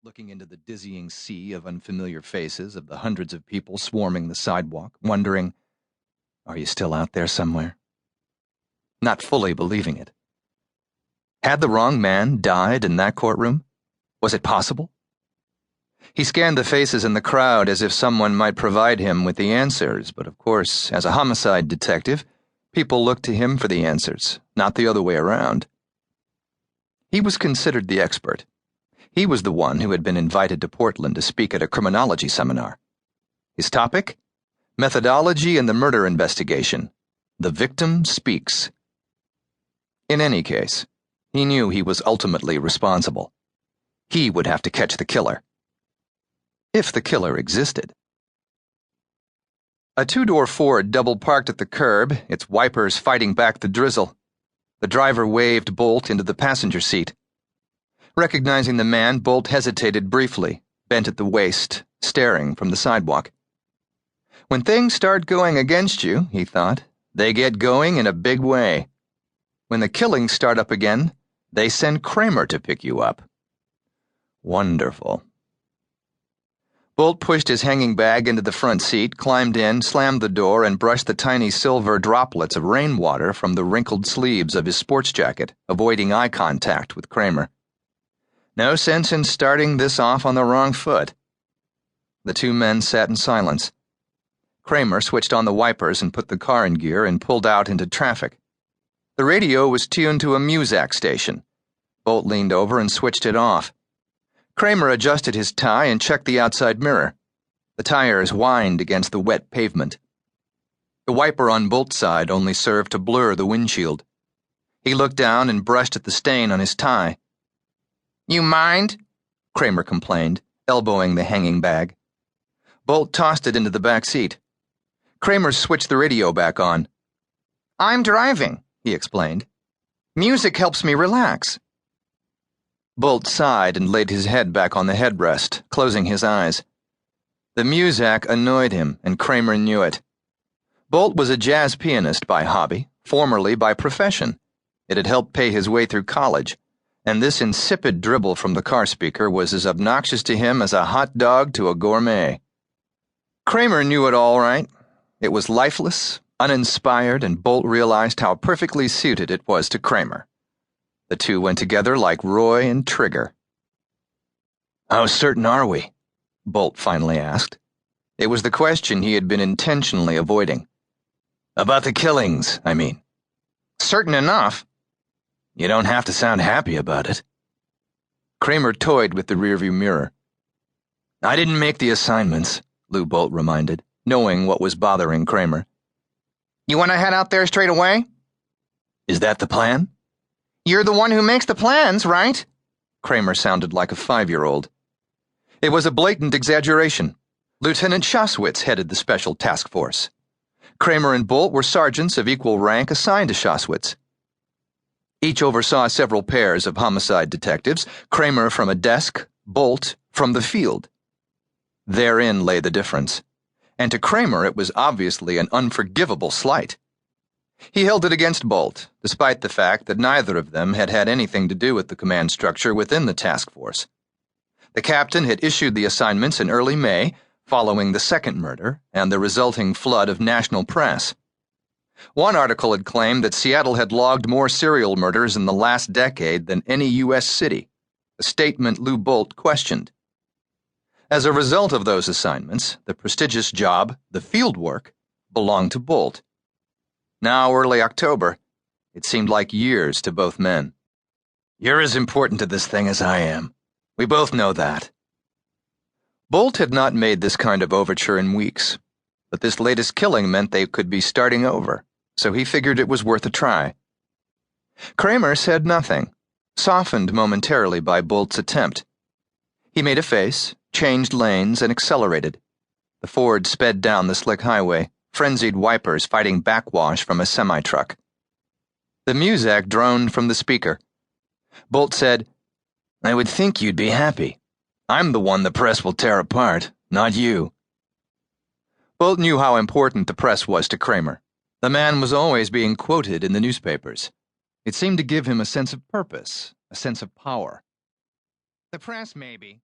looking into the dizzying sea of unfamiliar faces of the hundreds of people swarming the sidewalk, wondering, are you still out there somewhere? Not fully believing it. Had the wrong man died in that courtroom? Was it possible? He scanned the faces in the crowd as if someone might provide him with the answers, but of course, as a homicide detective, people looked to him for the answers, not the other way around. He was considered the expert. He was the one who had been invited to Portland to speak at a criminology seminar. His topic? Methodology in the murder investigation. The victim speaks. In any case, he knew he was ultimately responsible. He would have to catch the killer. If the killer existed. A two-door Ford double-parked at the curb, its wipers fighting back the drizzle. The driver waved Boldt into the passenger seat. Recognizing the man, Boldt hesitated briefly, bent at the waist, staring from the sidewalk. When things start going against you, he thought, they get going in a big way. When the killings start up again, they send Kramer to pick you up. Wonderful. Boldt pushed his hanging bag into the front seat, climbed in, slammed the door, and brushed the tiny silver droplets of rainwater from the wrinkled sleeves of his sports jacket, avoiding eye contact with Kramer. No sense in starting this off on the wrong foot. The two men sat in silence. Kramer switched on the wipers and put the car in gear and pulled out into traffic. The radio was tuned to a Muzak station. Boldt leaned over and switched it off. Kramer adjusted his tie and checked the outside mirror. The tires whined against the wet pavement. The wiper on Boldt's side only served to blur the windshield. He looked down and brushed at the stain on his tie. "You mind?" Kramer complained, elbowing the hanging bag. Boldt tossed it into the back seat. Kramer switched the radio back on. "I'm driving," he explained. "Music helps me relax." Boldt sighed and laid his head back on the headrest, closing his eyes. The Muzak annoyed him, and Kramer knew it. Boldt was a jazz pianist by hobby, formerly by profession. It had helped pay his way through college, and this insipid dribble from the car speaker was as obnoxious to him as a hot dog to a gourmet. Kramer knew it all right. It was lifeless, uninspired, and Boldt realized how perfectly suited it was to Kramer. The two went together like Roy and Trigger. "How certain are we?" Boldt finally asked. It was the question he had been intentionally avoiding. "About the killings, I mean." "Certain enough." "You don't have to sound happy about it." Kramer toyed with the rearview mirror. "I didn't make the assignments," Lou Boldt reminded, knowing what was bothering Kramer. "You want to head out there straight away?" "Is that the plan?" "You're the one who makes the plans, right?" Kramer sounded like a 5-year-old. It was a blatant exaggeration. Lieutenant Shoswitz headed the special task force. Kramer and Boldt were sergeants of equal rank assigned to Shoswitz. Each oversaw several pairs of homicide detectives, Kramer from a desk, Boldt from the field. Therein lay the difference. And to Kramer it was obviously an unforgivable slight. He held it against Boldt, despite the fact that neither of them had had anything to do with the command structure within the task force. The captain had issued the assignments in early May, following the second murder and the resulting flood of national press. One article had claimed that Seattle had logged more serial murders in the last decade than any U.S. city, a statement Lou Boldt questioned. As a result of those assignments, the prestigious job, the field work, belonged to Boldt. Now early October, it seemed like years to both men. "You're as important to this thing as I am. We both know that." Boldt had not made this kind of overture in weeks, but this latest killing meant they could be starting over, so he figured it was worth a try. Kramer said nothing, softened momentarily by Boldt's attempt. He made a face, changed lanes, and accelerated. The Ford sped down the slick highway, frenzied wipers fighting backwash from a semi-truck. The Muzak droned from the speaker. Boldt said, "I would think you'd be happy. I'm the one the press will tear apart, not you." Boldt knew how important the press was to Kramer. The man was always being quoted in the newspapers. It seemed to give him a sense of purpose, a sense of power. "The press, maybe,"